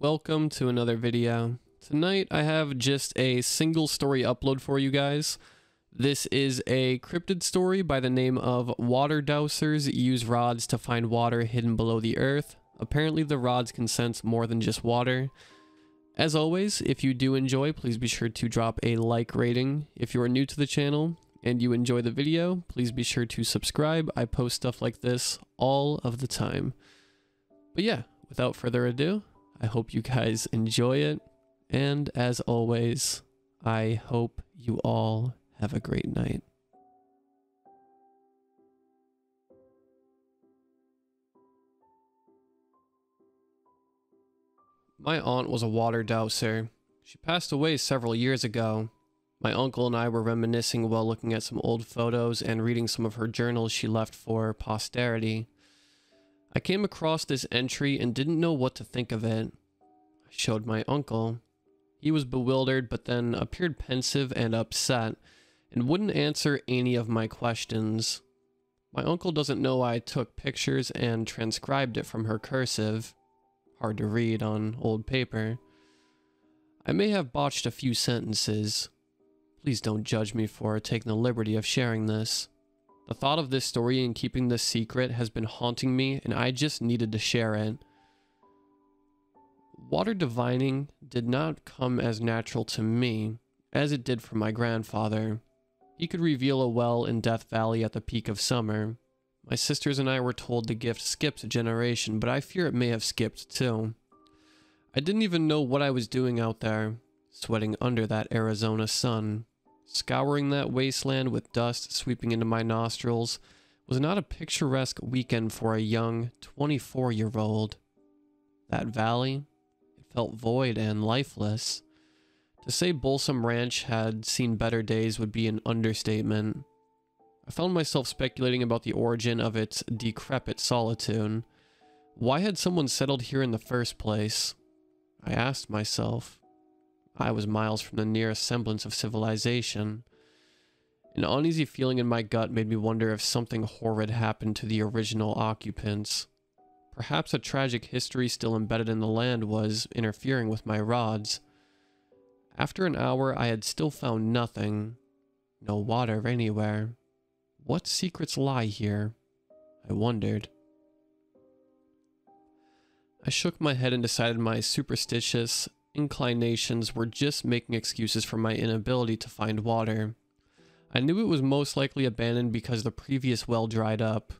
Welcome to another video. Tonight I have just a single story upload for you guys. This is a cryptid story by the name of Water Dowsers Use Rods to Find Water Hidden Below the Earth. Apparently the rods can sense more than just water. As always, if you do enjoy, please be sure to drop a like rating. If you are new to the channel and you enjoy the video, please be sure to subscribe. I post stuff like this all of the time. But yeah, without further ado, I hope you guys enjoy it, and as always, I hope you all have a great night. My aunt was a water dowser. She passed away several years ago. My uncle and I were reminiscing while looking at some old photos and reading some of her journals she left for posterity. I came across this entry and didn't know what to think of it. I showed my uncle. He was bewildered, but then appeared pensive and upset, and wouldn't answer any of my questions. My uncle doesn't know I took pictures and transcribed it from her cursive. Hard to read on old paper. I may have botched a few sentences. Please don't judge me for taking the liberty of sharing this. The thought of this story and keeping this secret has been haunting me, and I just needed to share it. Water divining did not come as natural to me as it did for my grandfather. He could reveal a well in Death Valley at the peak of summer. My sisters and I were told the gift skipped a generation, but I fear it may have skipped too. I didn't even know what I was doing out there, sweating under that Arizona sun. Scouring that wasteland with dust sweeping into my nostrils was not a picturesque weekend for a young 24-year-old. That valley, it felt void and lifeless. To say Balsam Ranch had seen better days would be an understatement. I found myself speculating about the origin of its decrepit solitude. Why had someone settled here in the first place? I asked myself. I was miles from the nearest semblance of civilization. An uneasy feeling in my gut made me wonder if something horrid happened to the original occupants. Perhaps a tragic history still embedded in the land was interfering with my rods. After an hour, I had still found nothing. No water anywhere. What secrets lie here? I wondered. I shook my head and decided my superstitious inclinations were just making excuses for my inability to find water. I knew it was most likely abandoned because the previous well dried up.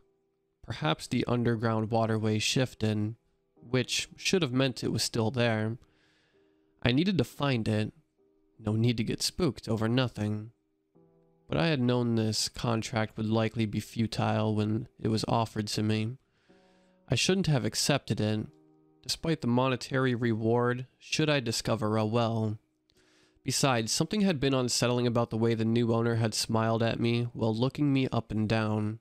Perhaps the underground waterway shifted, which should have meant it was still there. I needed to find it. No need to get spooked over nothing. But I had known this contract would likely be futile when it was offered to me. I shouldn't have accepted it, despite the monetary reward, should I discover a well. Besides, something had been unsettling about the way the new owner had smiled at me while looking me up and down.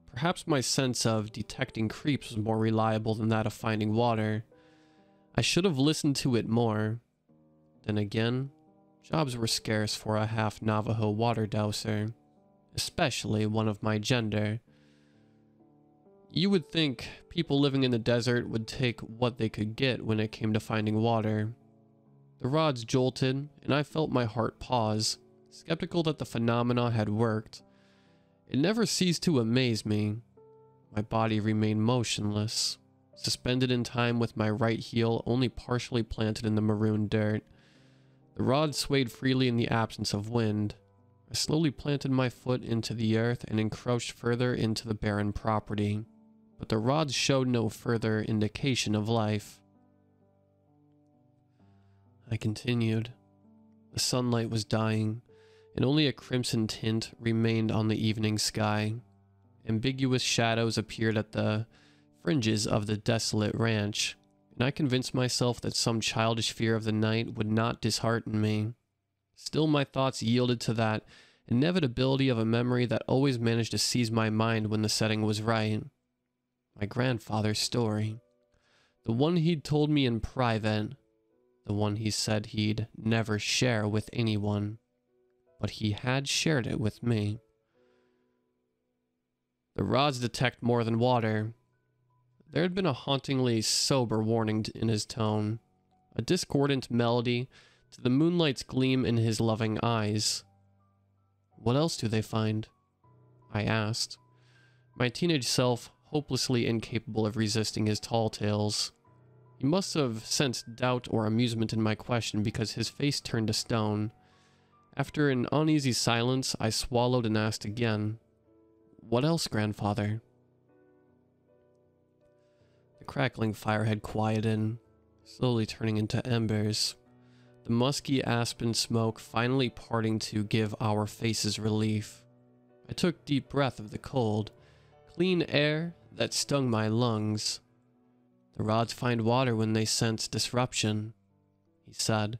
Perhaps my sense of detecting creeps was more reliable than that of finding water. I should have listened to it more. Then again, jobs were scarce for a half Navajo water dowser, especially one of my gender. You would think people living in the desert would take what they could get when it came to finding water. The rods jolted, and I felt my heart pause, skeptical that the phenomena had worked. It never ceased to amaze me. My body remained motionless, suspended in time with my right heel only partially planted in the maroon dirt. The rod swayed freely in the absence of wind. I slowly planted my foot into the earth and encroached further into the barren property. But the rods showed no further indication of life. I continued. The sunlight was dying, and only a crimson tint remained on the evening sky. Ambiguous shadows appeared at the fringes of the desolate ranch, and I convinced myself that some childish fear of the night would not dishearten me. Still, my thoughts yielded to that inevitability of a memory that always managed to seize my mind when the setting was right. My grandfather's story. The one he'd told me in private. The one he said he'd never share with anyone. But he had shared it with me. The rods detect more than water. There had been a hauntingly sober warning in his tone. a discordant melody to the moonlight's gleam in his loving eyes. What else do they find? I asked, my teenage self hopelessly incapable of resisting his tall tales. He must have sensed doubt or amusement in my question because his face turned to stone. After an uneasy silence, I swallowed and asked again, What else, grandfather? The crackling fire had quieted, slowly turning into embers. The musky aspen smoke finally parting to give our faces relief. I took deep breath of the cold, clean air that stung my lungs. The rods find water when they sense disruption, he said.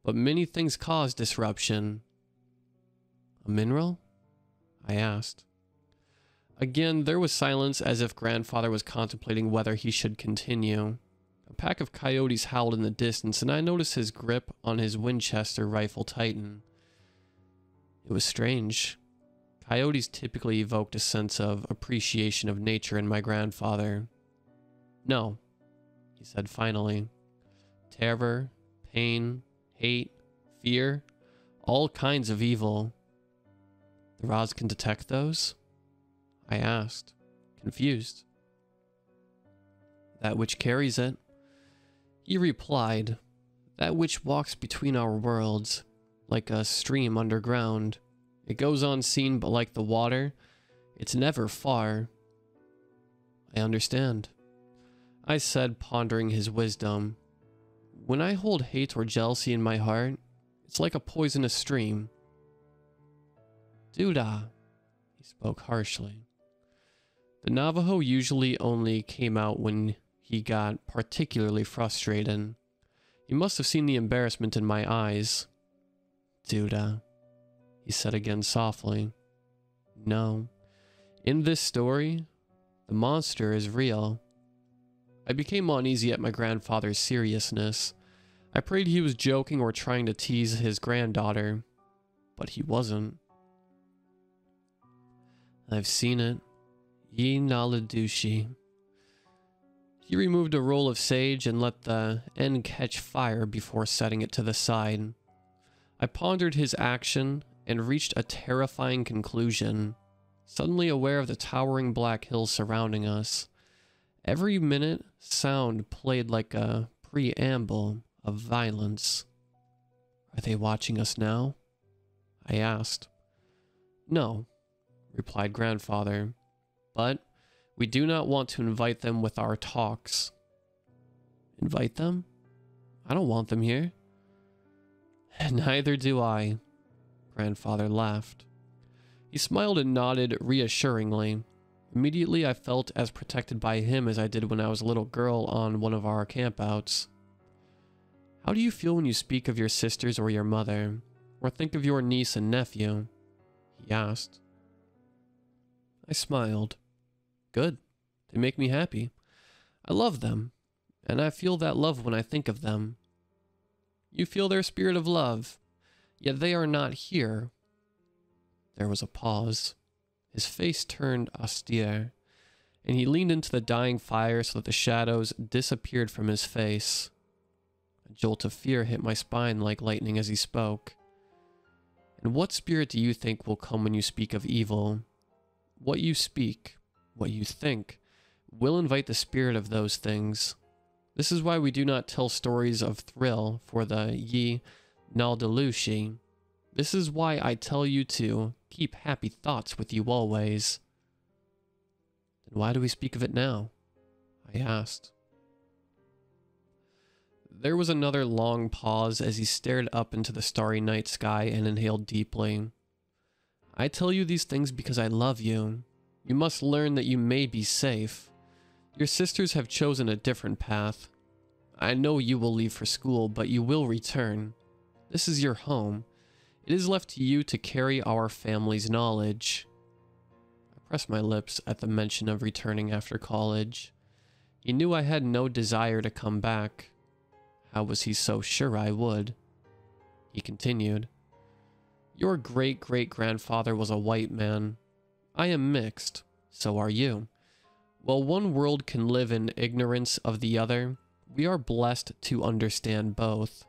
But many things cause disruption. A mineral? I asked. Again, there was silence as if grandfather was contemplating whether he should continue. A pack of coyotes howled in the distance, and I noticed his grip on his Winchester rifle tighten. It was strange. Coyotes typically evoked a sense of appreciation of nature in my grandfather. No, he said finally. Terror, pain, hate, fear, all kinds of evil. The rods can detect those? I asked, confused. That which carries it. He replied, that which walks between our worlds, like a stream underground. It goes unseen, but like the water, it's never far. I understand, I said, pondering his wisdom. When I hold hate or jealousy in my heart, it's like a poisonous stream. Duda, he spoke harshly. The Navajo usually only came out when he got particularly frustrated. He must have seen the embarrassment in my eyes. Duda, he said again softly. No, in this story, the monster is real. I became uneasy at my grandfather's seriousness. I prayed he was joking or trying to tease his granddaughter, but he wasn't. I've seen it. Ye Naladushi. He removed a roll of sage and let the end catch fire before setting it to the side. I pondered his action and reached a terrifying conclusion, suddenly aware of the towering black hills surrounding us. Every minute, sound played like a preamble of violence. Are they watching us now? I asked. No, replied grandfather, but we do not want to invite them with our talks. Invite them? I don't want them here. Neither do I, grandfather laughed. He smiled and nodded reassuringly. Immediately I felt as protected by him as I did when I was a little girl on one of our campouts. How do you feel when you speak of your sisters or your mother, or think of your niece and nephew? He asked. I smiled. Good. They make me happy. I love them, and I feel that love when I think of them. You feel their spirit of love, yet they are not here. There was a pause. His face turned austere, and he leaned into the dying fire so that the shadows disappeared from his face. A jolt of fear hit my spine like lightning as he spoke. And what spirit do you think will come when you speak of evil? What you speak, what you think, will invite the spirit of those things. This is why we do not tell stories of thrill for the Yi Naldalushi. This is why I tell you to keep happy thoughts with you always. Then why do we speak of it now? I asked. There was another long pause as he stared up into the starry night sky and inhaled deeply. I tell you these things because I love you. You must learn that you may be safe. Your sisters have chosen a different path. I know you will leave for school, but you will return. This is your home. It is left to you to carry our family's knowledge. I pressed my lips at the mention of returning after college. He knew I had no desire to come back. How was he so sure I would? He continued. Your great-great-grandfather was a white man. I am mixed. So are you. While one world can live in ignorance of the other, We are blessed to understand both.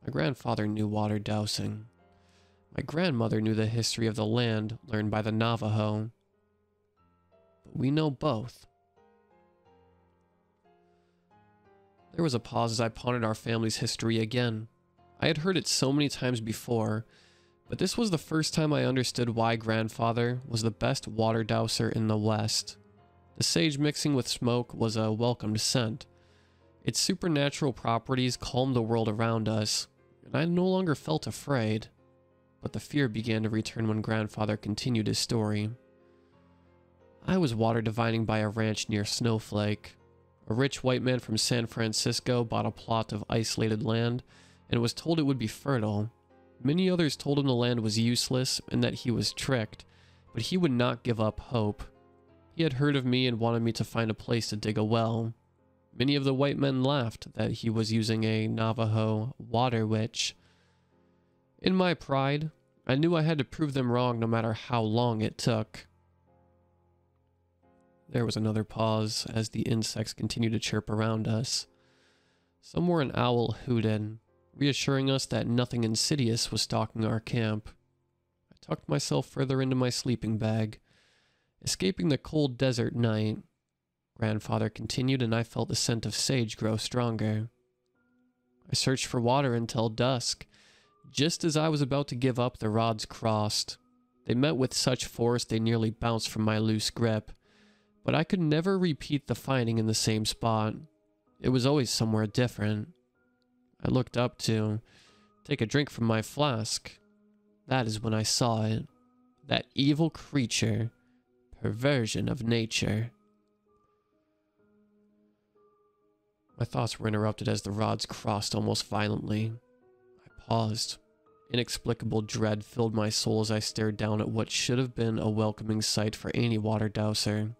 My grandfather knew water dowsing. My grandmother knew the history of the land learned by the Navajo. But we know both. There was a pause as I pondered our family's history again. I had heard it so many times before, but this was the first time I understood why grandfather was the best water dowser in the West. The sage mixing with smoke was a welcomed scent. Its supernatural properties calmed the world around us, and I no longer felt afraid. But the fear began to return when grandfather continued his story. I was water divining by a ranch near Snowflake. A rich white man from San Francisco bought a plot of isolated land and was told it would be fertile. Many others told him the land was useless and that he was tricked, but he would not give up hope. He had heard of me and wanted me to find a place to dig a well. Many of the white men laughed that he was using a Navajo water witch. In my pride, I knew I had to prove them wrong no matter how long it took. There was another pause as the insects continued to chirp around us. Somewhere an owl hooted, reassuring us that nothing insidious was stalking our camp. I tucked myself further into my sleeping bag, escaping the cold desert night. Grandfather continued, and I felt the scent of sage grow stronger. I searched for water until dusk. Just as I was about to give up, the rods crossed. They met with such force they nearly bounced from my loose grip. But I could never repeat the finding in the same spot. It was always somewhere different. I looked up to take a drink from my flask. That is when I saw it. That evil creature. Perversion of nature. My thoughts were interrupted as the rods crossed almost violently. I paused. Inexplicable dread filled my soul as I stared down at what should have been a welcoming sight for any water dowser.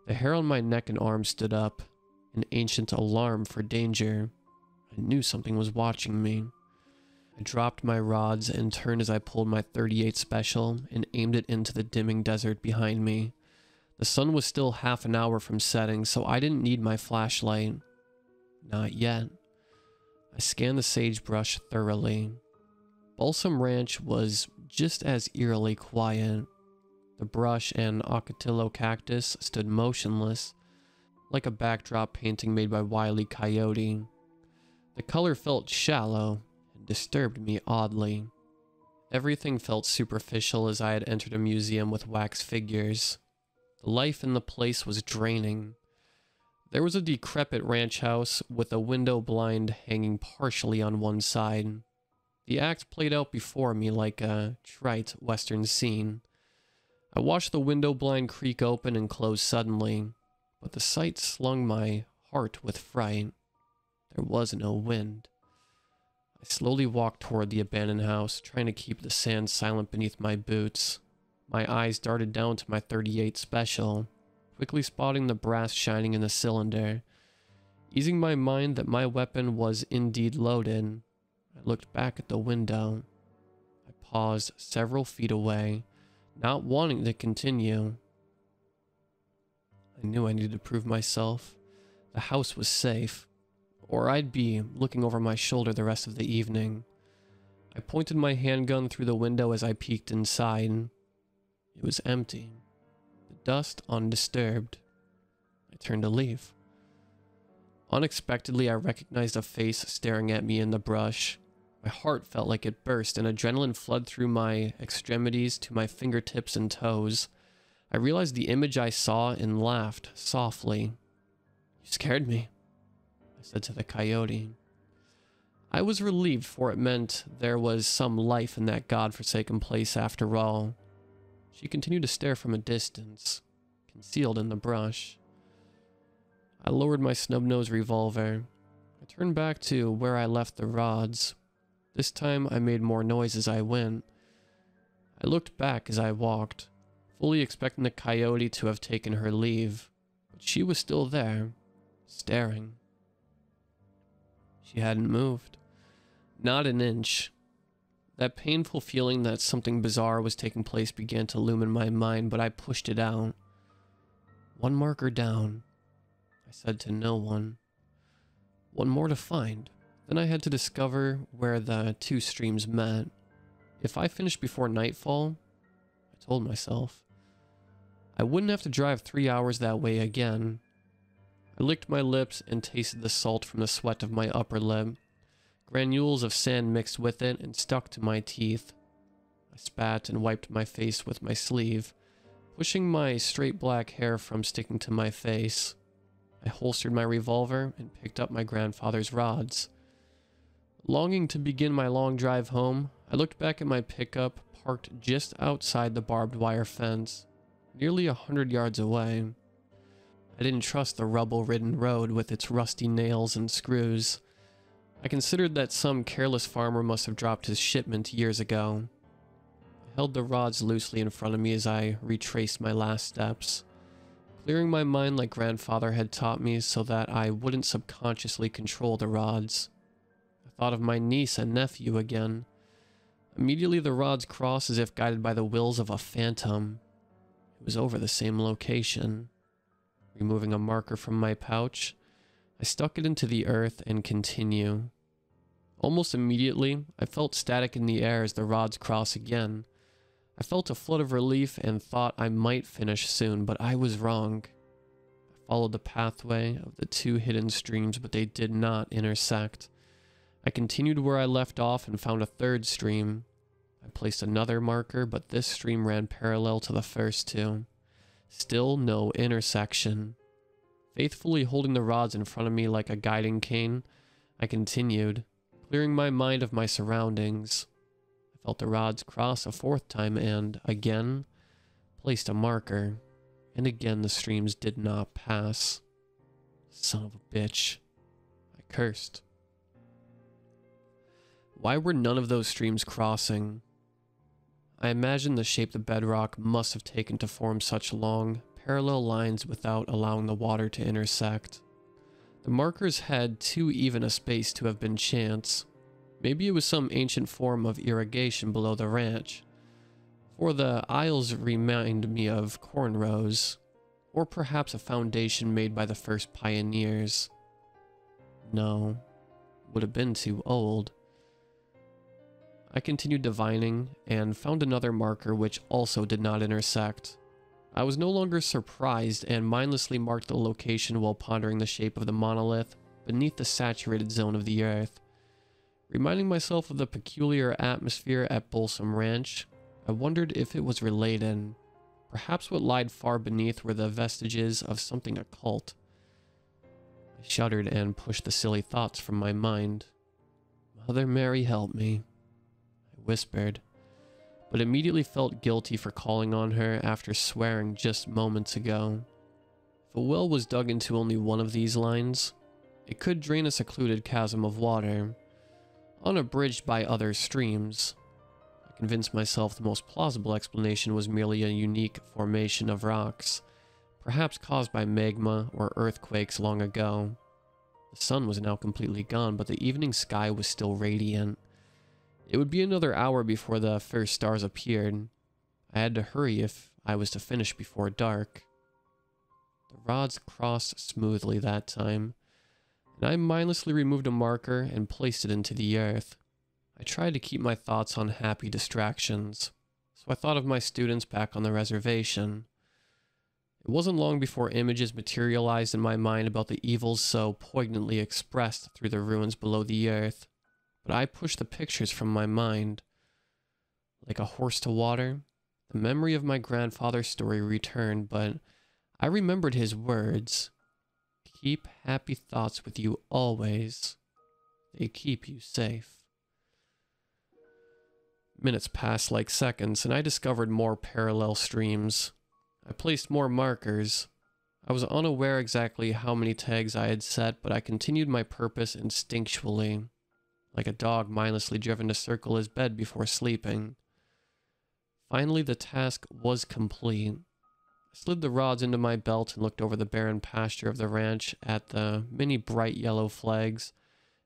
The hair on my neck and arms stood up, an ancient alarm for danger. I knew something was watching me. I dropped my rods and turned as I pulled my .38 special and aimed it into the dimming desert behind me. The sun was still half an hour from setting, so I didn't need my flashlight. Not yet. I scanned the sagebrush thoroughly. Balsam Ranch was just as eerily quiet. The brush and ocotillo cactus stood motionless, like a backdrop painting made by Wile E. Coyote. The color felt shallow and disturbed me oddly. Everything felt superficial as I had entered a museum with wax figures. The life in the place was draining. There was a decrepit ranch house with a window blind hanging partially on one side. The act played out before me like a trite western scene. I watched the window blind creak open and close suddenly, but the sight slung my heart with fright. There was no wind. I slowly walked toward the abandoned house, trying to keep the sand silent beneath my boots. My eyes darted down to my .38 special, quickly spotting the brass shining in the cylinder. Easing my mind that my weapon was indeed loaded, I looked back at the window. I paused several feet away, not wanting to continue. I knew I needed to prove myself. The house was safe, or I'd be looking over my shoulder the rest of the evening. I pointed my handgun through the window as I peeked inside. It was empty, the dust undisturbed. I turned to leave. Unexpectedly, I recognized a face staring at me in the brush. My heart felt like it burst, and adrenaline flooded through my extremities to my fingertips and toes. I realized the image I saw and laughed softly. "You scared me," I said to the coyote. I was relieved, for it meant there was some life in that godforsaken place after all. She continued to stare from a distance, concealed in the brush. I lowered my snub-nosed revolver. I turned back to where I left the rods. This time I made more noise as I went. I looked back as I walked, fully expecting the coyote to have taken her leave, but she was still there, staring. She hadn't moved. Not an inch. That painful feeling that something bizarre was taking place began to loom in my mind, but I pushed it out. "One marker down," I said to no one. One more to find. Then I had to discover where the two streams met. If I finished before nightfall, I told myself, I wouldn't have to drive 3 hours that way again. I licked my lips and tasted the salt from the sweat of my upper lip. Granules of sand mixed with it and stuck to my teeth. I spat and wiped my face with my sleeve, pushing my straight black hair from sticking to my face. I holstered my revolver and picked up my grandfather's rods. Longing to begin my long drive home, I looked back at my pickup parked just outside the barbed wire fence, nearly 100 yards away. I didn't trust the rubble-ridden road with its rusty nails and screws. I considered that some careless farmer must have dropped his shipment years ago. I held the rods loosely in front of me as I retraced my last steps, clearing my mind like grandfather had taught me so that I wouldn't subconsciously control the rods. I thought of my niece and nephew again. Immediately the rods crossed as if guided by the wills of a phantom. It was over the same location. Removing a marker from my pouch, I stuck it into the earth and continue. Almost immediately, I felt static in the air as the rods crossed again. I felt a flood of relief and thought I might finish soon, but I was wrong. I followed the pathway of the two hidden streams, but they did not intersect. I continued where I left off and found a third stream. I placed another marker, but this stream ran parallel to the first two. Still no intersection. Faithfully holding the rods in front of me like a guiding cane, I continued, clearing my mind of my surroundings. I felt the rods cross a fourth time and, again, placed a marker. And again the streams did not pass. Son of a bitch. I cursed. Why were none of those streams crossing? I imagine the shape the bedrock must have taken to form such long, parallel lines without allowing the water to intersect. The markers had too even a space to have been chance. Maybe it was some ancient form of irrigation below the ranch, for the aisles remind me of corn rows, or perhaps a foundation made by the first pioneers. No, would have been too old. I continued divining and found another marker which also did not intersect. I was no longer surprised and mindlessly marked the location while pondering the shape of the monolith beneath the saturated zone of the earth. Reminding myself of the peculiar atmosphere at Balsam Ranch, I wondered if it was related. Perhaps what lied far beneath were the vestiges of something occult. I shuddered and pushed the silly thoughts from my mind. Mother Mary help me, I whispered, but immediately felt guilty for calling on her after swearing just moments ago. If a well was dug into only one of these lines, it could drain a secluded chasm of water, unabridged by other streams. I convinced myself the most plausible explanation was merely a unique formation of rocks, perhaps caused by magma or earthquakes long ago. The sun was now completely gone, but the evening sky was still radiant. It would be another hour before the first stars appeared. I had to hurry if I was to finish before dark. The rods crossed smoothly that time, and I mindlessly removed a marker and placed it into the earth. I tried to keep my thoughts on happy distractions, so I thought of my students back on the reservation. It wasn't long before images materialized in my mind about the evils so poignantly expressed through the ruins below the earth, but I pushed the pictures from my mind. Like a horse to water, the memory of my grandfather's story returned, but I remembered his words. Keep happy thoughts with you always. They keep you safe. Minutes passed like seconds, and I discovered more parallel streams. I placed more markers. I was unaware exactly how many tags I had set, but I continued my purpose instinctually, like a dog mindlessly driven to circle his bed before sleeping. Finally, the task was complete. I slid the rods into my belt and looked over the barren pasture of the ranch at the many bright yellow flags,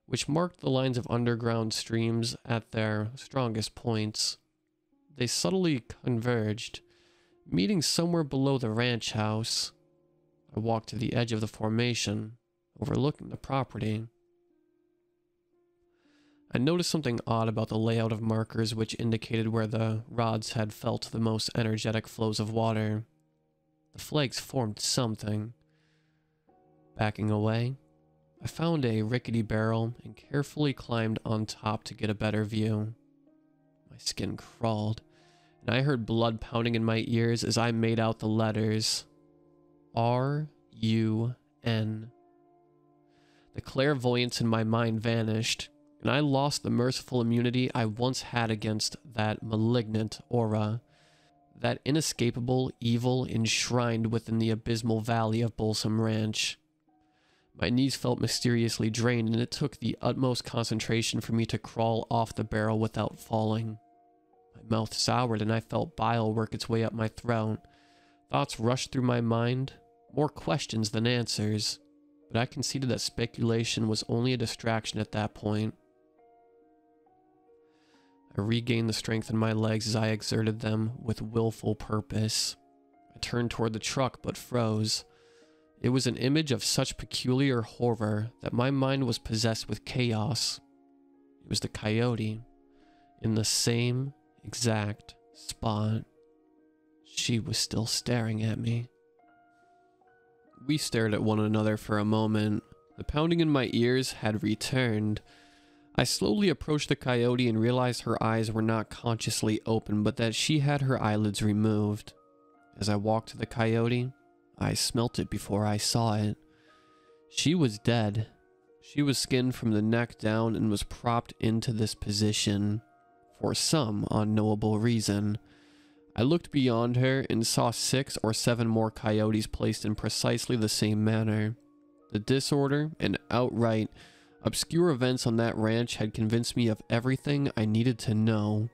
which marked the lines of underground streams at their strongest points. They subtly converged, meeting somewhere below the ranch house. I walked to the edge of the formation, overlooking the property. I noticed something odd about the layout of markers which indicated where the rods had felt the most energetic flows of water. The flags formed something. Backing away, I found a rickety barrel and carefully climbed on top to get a better view. My skin crawled, and I heard blood pounding in my ears as I made out the letters R-U-N. The clairvoyance in my mind vanished, and I lost the merciful immunity I once had against that malignant aura, that inescapable evil enshrined within the abysmal valley of Balsam Ranch. My knees felt mysteriously drained, and it took the utmost concentration for me to crawl off the barrel without falling. My mouth soured, and I felt bile work its way up my throat. Thoughts rushed through my mind, more questions than answers, but I conceded that speculation was only a distraction at that point. I regained the strength in my legs as I exerted them with willful purpose. I turned toward the truck, but froze. It was an image of such peculiar horror that my mind was possessed with chaos. It was the coyote, in the same exact spot. She was still staring at me. We stared at one another for a moment. The pounding in my ears had returned. I slowly approached the coyote and realized her eyes were not consciously open, but that she had her eyelids removed. As I walked to the coyote, I smelt it before I saw it. She was dead. She was skinned from the neck down and was propped into this position for some unknowable reason. I looked beyond her and saw 6 or 7 more coyotes placed in precisely the same manner. The disorder and outright obscure events on that ranch had convinced me of everything I needed to know.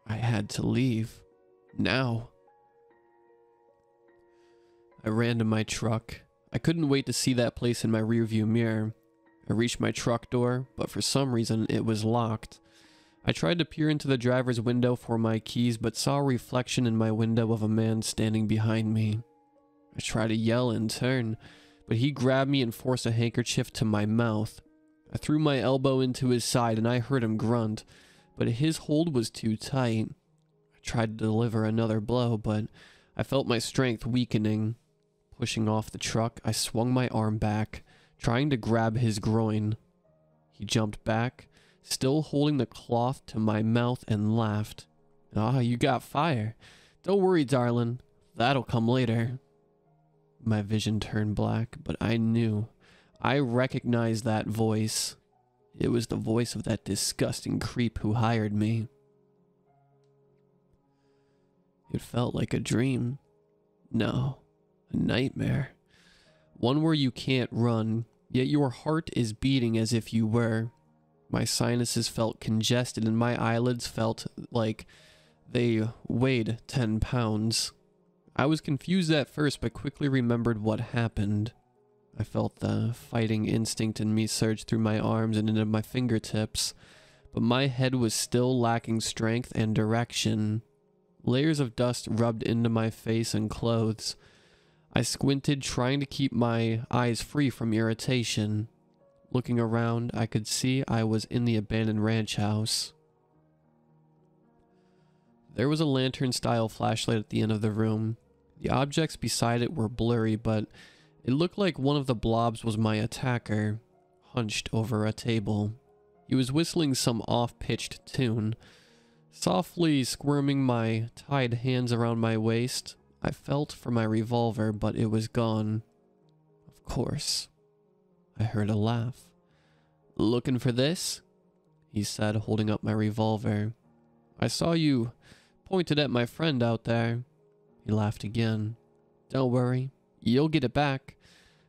I had to leave. Now. I ran to my truck. I couldn't wait to see that place in my rearview mirror. I reached my truck door, but for some reason it was locked. I tried to peer into the driver's window for my keys, but saw a reflection in my window of a man standing behind me. I tried to yell and turn, but he grabbed me and forced a handkerchief to my mouth. I threw my elbow into his side and I heard him grunt, but his hold was too tight. I tried to deliver another blow, but I felt my strength weakening. Pushing off the truck, I swung my arm back, trying to grab his groin. He jumped back, still holding the cloth to my mouth, and laughed. "Ah, you got fire. Don't worry, darling. That'll come later." My vision turned black, but I knew. I recognized that voice. It was the voice of that disgusting creep who hired me. It felt like a dream. No, a nightmare. One where you can't run, yet your heart is beating as if you were. My sinuses felt congested and my eyelids felt like they weighed 10 pounds. I was confused at first, but quickly remembered what happened. I felt the fighting instinct in me surge through my arms and into my fingertips, but my head was still lacking strength and direction. Layers of dust rubbed into my face and clothes. I squinted, trying to keep my eyes free from irritation. Looking around, I could see I was in the abandoned ranch house. There was a lantern-style flashlight at the end of the room. The objects beside it were blurry, but it looked like one of the blobs was my attacker, hunched over a table. He was whistling some off-pitched tune. Softly squirming my tied hands around my waist, I felt for my revolver, but it was gone. Of course. I heard a laugh. "Looking for this?" he said, holding up my revolver. "I saw you pointed at my friend out there." He laughed again. "Don't worry, you'll get it back,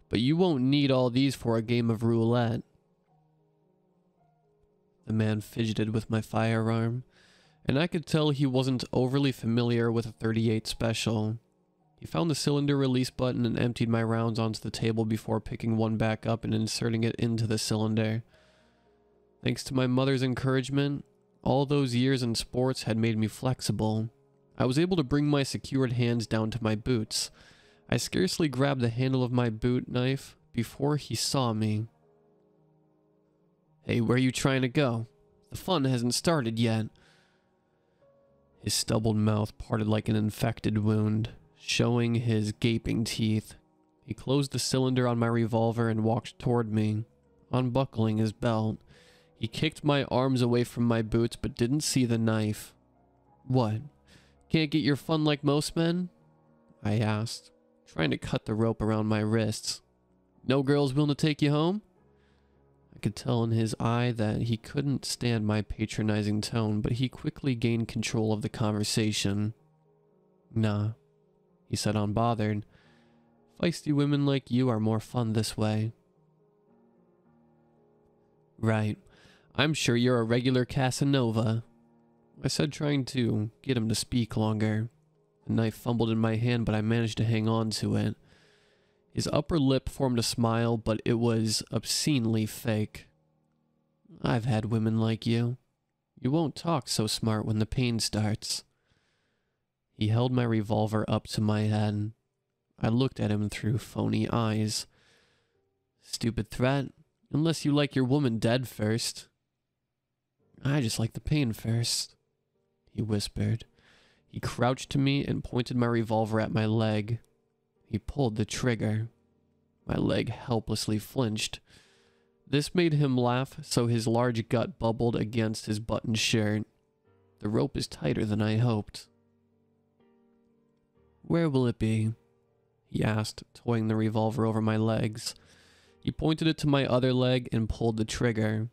but you won't need all these for a game of roulette." The man fidgeted with my firearm, and I could tell he wasn't overly familiar with a .38 special. He found the cylinder release button and emptied my rounds onto the table before picking one back up and inserting it into the cylinder. Thanks to my mother's encouragement, all those years in sports had made me flexible. I was able to bring my secured hands down to my boots. I scarcely grabbed the handle of my boot knife before he saw me. "Hey, where you trying to go? The fun hasn't started yet. His stubbled mouth parted like an infected wound, showing his gaping teeth. He closed the cylinder on my revolver and walked toward me, unbuckling his belt. He kicked my arms away from my boots but didn't see the knife. What? Can't get your fun like most men? I asked, trying to cut the rope around my wrists. No girls willing to take you home? I could tell in his eye that he couldn't stand my patronizing tone, but he quickly gained control of the conversation. Nah, he said unbothered. Feisty women like you are more fun this way. Right. I'm sure you're a regular Casanova, I said, trying to get him to speak longer. The knife fumbled in my hand, but I managed to hang on to it. His upper lip formed a smile, but it was obscenely fake. I've had women like you. You won't talk so smart when the pain starts. He held my revolver up to my head. I looked at him through phony eyes. Stupid threat, unless you like your woman dead first. I just like the pain first, he whispered. He crouched to me and pointed my revolver at my leg. He pulled the trigger. My leg helplessly flinched. This made him laugh, so his large gut bubbled against his buttoned shirt. The rope is tighter than I hoped. Where will it be? He asked, toying the revolver over my legs. He pointed it to my other leg and pulled the trigger.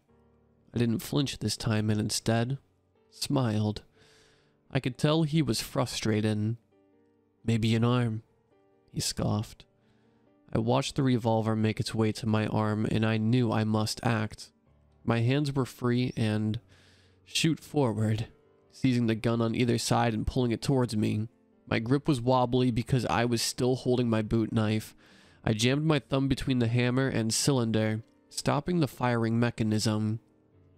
I didn't flinch this time and instead smiled. I could tell he was frustrated. Maybe an arm, he scoffed. I watched the revolver make its way to my arm, and I knew I must act. My hands were free and shoot forward, seizing the gun on either side and pulling it towards me. My grip was wobbly because I was still holding my boot knife. I jammed my thumb between the hammer and cylinder, stopping the firing mechanism.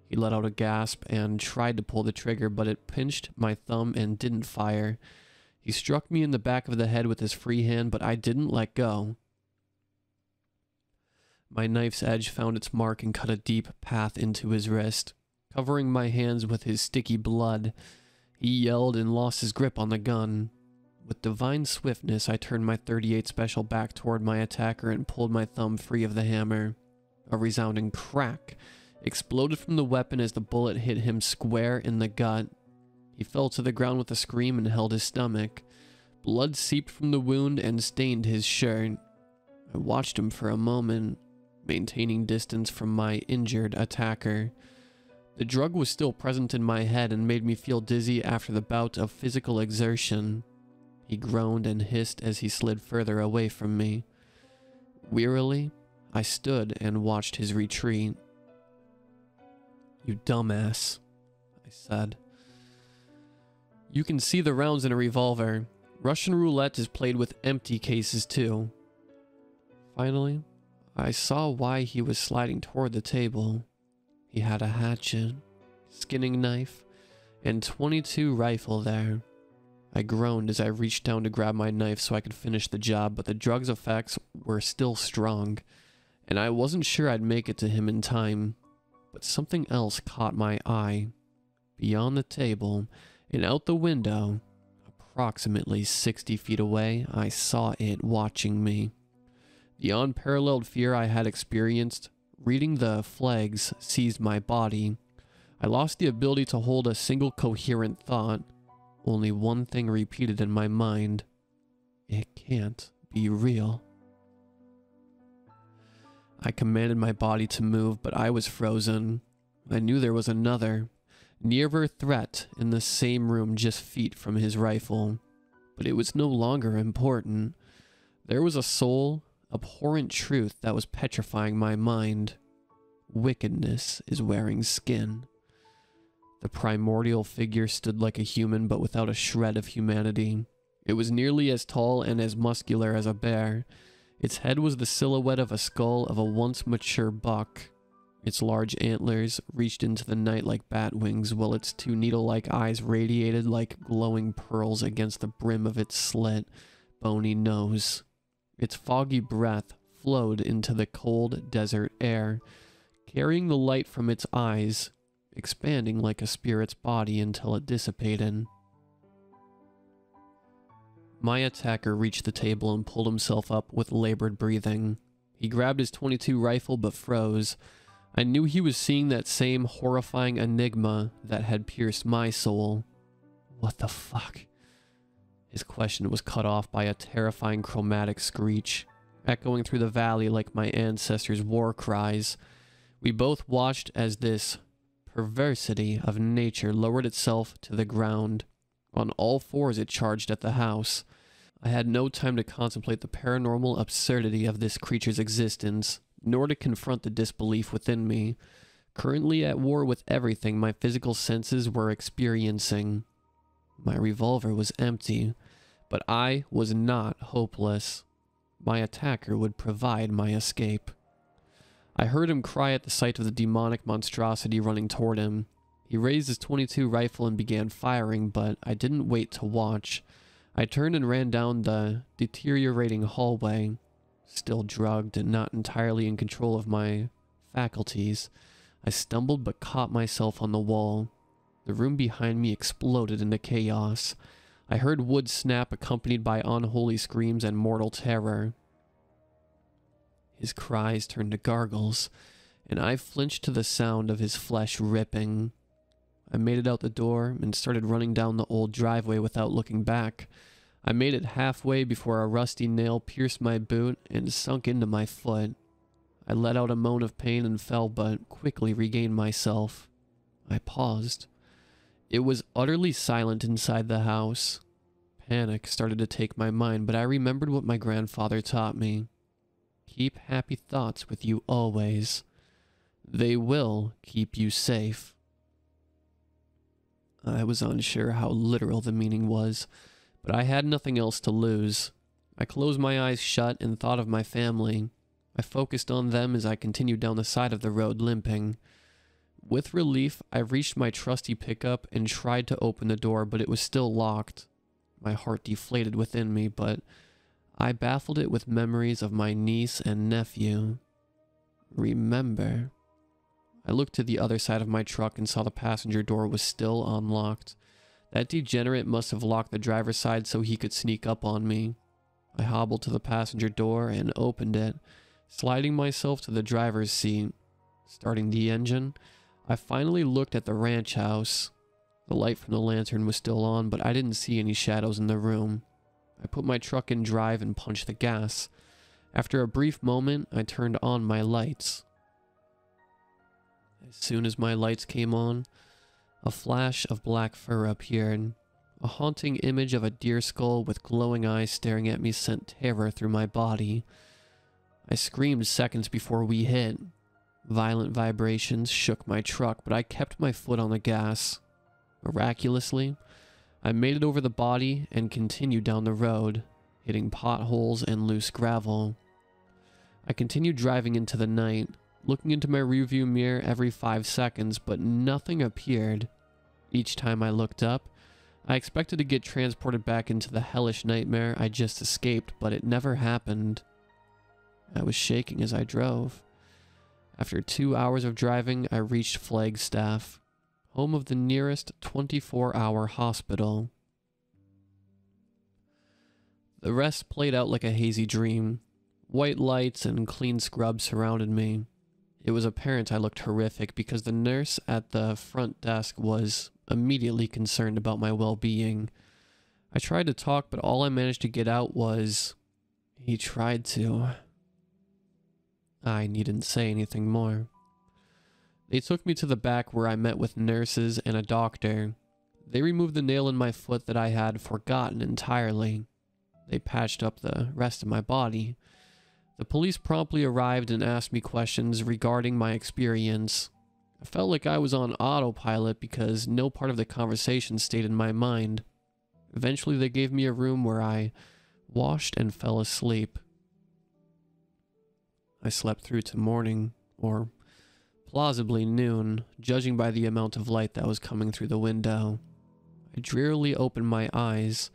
He let out a gasp and tried to pull the trigger, but it pinched my thumb and didn't fire. He struck me in the back of the head with his free hand, but I didn't let go. My knife's edge found its mark and cut a deep path into his wrist, covering my hands with his sticky blood. He yelled and lost his grip on the gun. With divine swiftness, I turned my .38 special back toward my attacker and pulled my thumb free of the hammer. A resounding crack exploded from the weapon as the bullet hit him square in the gut. He fell to the ground with a scream and held his stomach. Blood seeped from the wound and stained his shirt. I watched him for a moment, maintaining distance from my injured attacker. The drug was still present in my head and made me feel dizzy after the bout of physical exertion. He groaned and hissed as he slid further away from me. Wearily, I stood and watched his retreat. You dumbass, I said. You can see the rounds in a revolver. Russian roulette is played with empty cases too. Finally, I saw why he was sliding toward the table. He had a hatchet, skinning knife, and .22 rifle there. I groaned as I reached down to grab my knife so I could finish the job, but the drug's effects were still strong, and I wasn't sure I'd make it to him in time. But something else caught my eye. Beyond the table, and out the window, approximately 60 feet away, I saw it watching me. The unparalleled fear I had experienced, reading the flags, seized my body. I lost the ability to hold a single coherent thought. Only one thing repeated in my mind. It can't be real. I commanded my body to move, but I was frozen. I knew there was another, nearer threat in the same room just feet from his rifle. But it was no longer important. There was a soul, abhorrent truth that was petrifying my mind. Wickedness is wearing skin. The primordial figure stood like a human, but without a shred of humanity. It was nearly as tall and as muscular as a bear. Its head was the silhouette of a skull of a once mature buck. Its large antlers reached into the night like bat wings, while its two needle-like eyes radiated like glowing pearls against the brim of its slit, bony nose. Its foggy breath flowed into the cold desert air, carrying the light from its eyes. expanding like a spirit's body until it dissipated. My attacker reached the table and pulled himself up with labored breathing. He grabbed his .22 rifle but froze. I knew he was seeing that same horrifying enigma that had pierced my soul. What the fuck? His question was cut off by a terrifying chromatic screech, echoing through the valley like my ancestors' war cries. We both watched as this perversity of nature lowered itself to the ground. On all fours it charged at the house. I had no time to contemplate the paranormal absurdity of this creature's existence, nor to confront the disbelief within me. Currently at war with everything my physical senses were experiencing. My revolver was empty, but I was not hopeless. My attacker would provide my escape. I heard him cry at the sight of the demonic monstrosity running toward him. He raised his .22 rifle and began firing, but I didn't wait to watch. I turned and ran down the deteriorating hallway. Still drugged and not entirely in control of my faculties, I stumbled but caught myself on the wall. The room behind me exploded into chaos. I heard wood snap accompanied by unholy screams and mortal terror. His cries turned to gargles, and I flinched to the sound of his flesh ripping. I made it out the door and started running down the old driveway without looking back. I made it halfway before a rusty nail pierced my boot and sunk into my foot. I let out a moan of pain and fell, but quickly regained myself. I paused. It was utterly silent inside the house. Panic started to take my mind, but I remembered what my grandfather taught me. Keep happy thoughts with you always. They will keep you safe. I was unsure how literal the meaning was, but I had nothing else to lose. I closed my eyes shut and thought of my family. I focused on them as I continued down the side of the road, limping. With relief, I reached my trusty pickup and tried to open the door, but it was still locked. My heart deflated within me, but I baffled it with memories of my niece and nephew. Remember. I looked to the other side of my truck and saw the passenger door was still unlocked. That degenerate must have locked the driver's side so he could sneak up on me. I hobbled to the passenger door and opened it, sliding myself to the driver's seat. Starting the engine, I finally looked at the ranch house. The light from the lantern was still on, but I didn't see any shadows in the room. I put my truck in drive and punched the gas. After a brief moment, I turned on my lights. As soon as my lights came on, a flash of black fur appeared. A haunting image of a deer skull with glowing eyes staring at me sent terror through my body. I screamed seconds before we hit. Violent vibrations shook my truck, but I kept my foot on the gas. Miraculously, I made it over the body and continued down the road, hitting potholes and loose gravel. I continued driving into the night, looking into my rearview mirror every 5 seconds, but nothing appeared. Each time I looked up, I expected to get transported back into the hellish nightmare I just escaped, but it never happened. I was shaking as I drove. After 2 hours of driving, I reached Flagstaff, home of the nearest 24-hour hospital. The rest played out like a hazy dream. White lights and clean scrubs surrounded me. It was apparent I looked horrific because the nurse at the front desk was immediately concerned about my well-being. I tried to talk, but all I managed to get out was, "He tried to." I needn't say anything more. They took me to the back where I met with nurses and a doctor. They removed the nail in my foot that I had forgotten entirely. They patched up the rest of my body. The police promptly arrived and asked me questions regarding my experience. I felt like I was on autopilot because no part of the conversation stayed in my mind. Eventually they gave me a room where I washed and fell asleep. I slept through to morning, or plausibly noon, judging by the amount of light that was coming through the window. I drearily opened my eyes.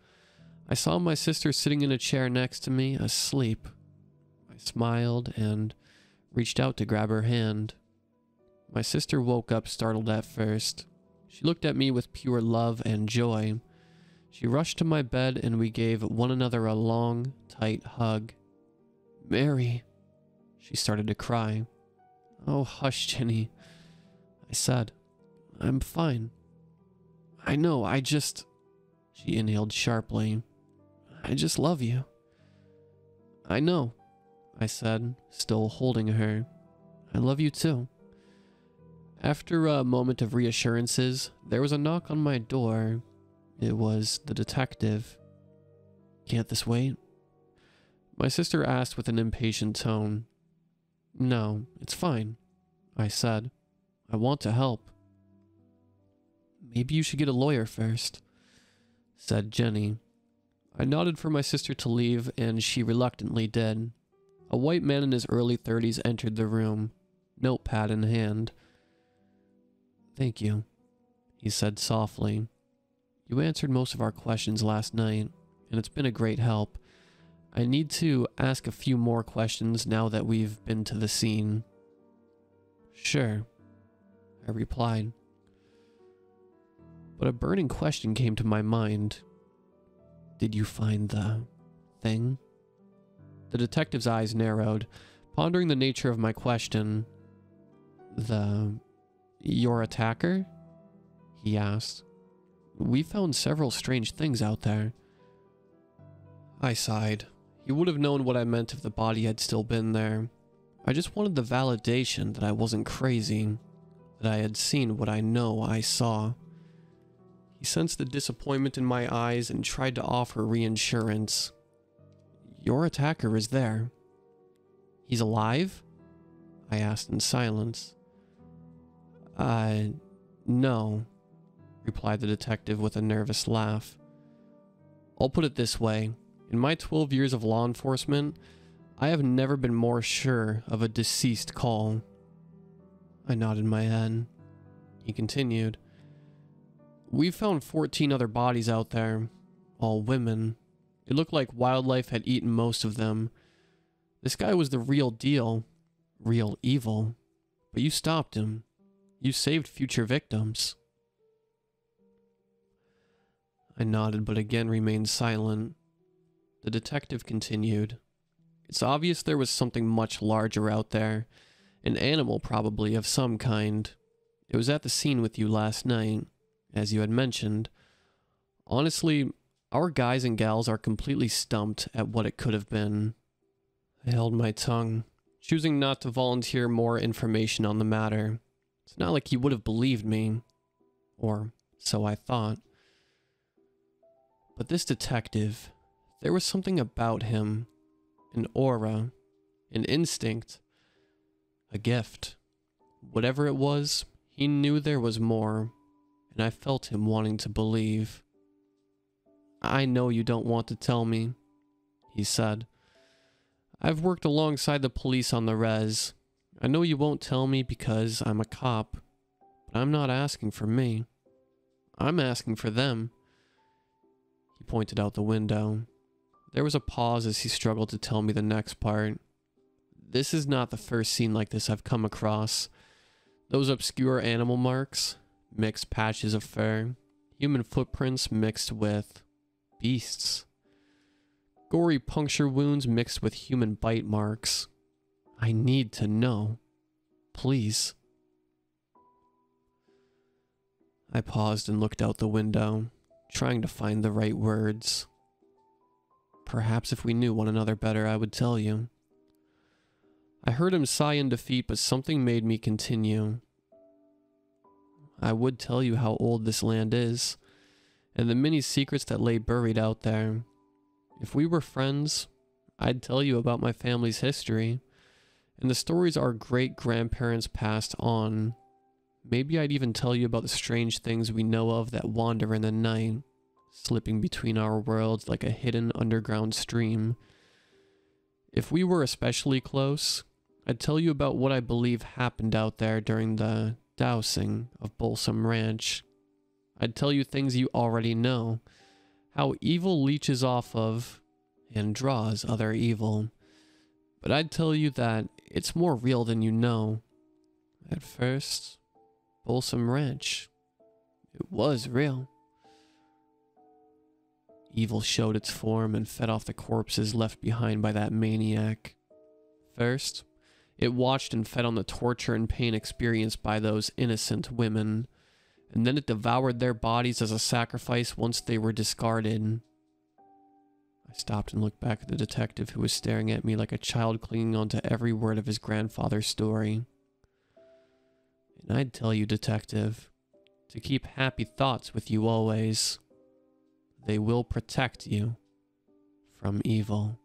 I saw my sister sitting in a chair next to me, asleep. I smiled and reached out to grab her hand. My sister woke up startled at first. She looked at me with pure love and joy. She rushed to my bed and we gave one another a long, tight hug. "Mary," she started to cry. "Oh, hush, Jenny," I said. "I'm fine." "I know, She inhaled sharply. "I just love you." "I know," I said, still holding her. "I love you too." After a moment of reassurances, there was a knock on my door. It was the detective. "Can't this wait?" My sister asked with an impatient tone. "No, it's fine," I said. "I want to help." "Maybe you should get a lawyer first," said Jenny. I nodded for my sister to leave, and she reluctantly did. A white man in his early 30s entered the room, notepad in hand. "Thank you," he said softly. "You answered most of our questions last night, and it's been a great help. I need to ask a few more questions now that we've been to the scene." "Sure," I replied. But a burning question came to my mind. "Did you find the thing?" The detective's eyes narrowed, pondering the nature of my question. Your attacker?" he asked. "We found several strange things out there." I sighed. He would have known what I meant if the body had still been there. I just wanted the validation that I wasn't crazy, that I had seen what I know I saw. He sensed the disappointment in my eyes and tried to offer reassurance. "Your attacker is there." "He's alive?" I asked in silence. No," replied the detective with a nervous laugh. "I'll put it this way. In my 12 years of law enforcement, I have never been more sure of a deceased call." I nodded my head. He continued. "We found 14 other bodies out there, all women. It looked like wildlife had eaten most of them. This guy was the real deal, real evil. But you stopped him. You saved future victims." I nodded but again remained silent. The detective continued. "It's obvious there was something much larger out there. An animal probably of some kind. It was at the scene with you last night, as you had mentioned. Honestly, our guys and gals are completely stumped at what it could have been." I held my tongue, choosing not to volunteer more information on the matter. It's not like he would have believed me. Or so I thought. But this detective, there was something about him. An aura. An instinct. A gift. Whatever it was, he knew there was more. And I felt him wanting to believe. "I know you don't want to tell me," he said. "I've worked alongside the police on the res. I know you won't tell me because I'm a cop, but I'm not asking for me. I'm asking for them." He pointed out the window. There was a pause as he struggled to tell me the next part. "This is not the first scene like this I've come across. Those obscure animal marks, mixed patches of fur, human footprints mixed with beasts. Gory puncture wounds mixed with human bite marks. I need to know. Please." I paused and looked out the window, trying to find the right words. "Perhaps if we knew one another better, I would tell you." I heard him sigh in defeat, but something made me continue. "I would tell you how old this land is, and the many secrets that lay buried out there. If we were friends, I'd tell you about my family's history, and the stories our great-grandparents passed on. Maybe I'd even tell you about the strange things we know of that wander in the night, slipping between our worlds like a hidden underground stream. If we were especially close, I'd tell you about what I believe happened out there during the dousing of Balsam Ranch. I'd tell you things you already know, how evil leeches off of and draws other evil. But I'd tell you that it's more real than you know. At first, Balsam Ranch. It was real. Evil showed its form and fed off the corpses left behind by that maniac. First, it watched and fed on the torture and pain experienced by those innocent women, and then it devoured their bodies as a sacrifice once they were discarded. I stopped and looked back at the detective who was staring at me like a child clinging onto every word of his grandfather's story. And I'd tell you, detective, to keep happy thoughts with you always. They will protect you from evil.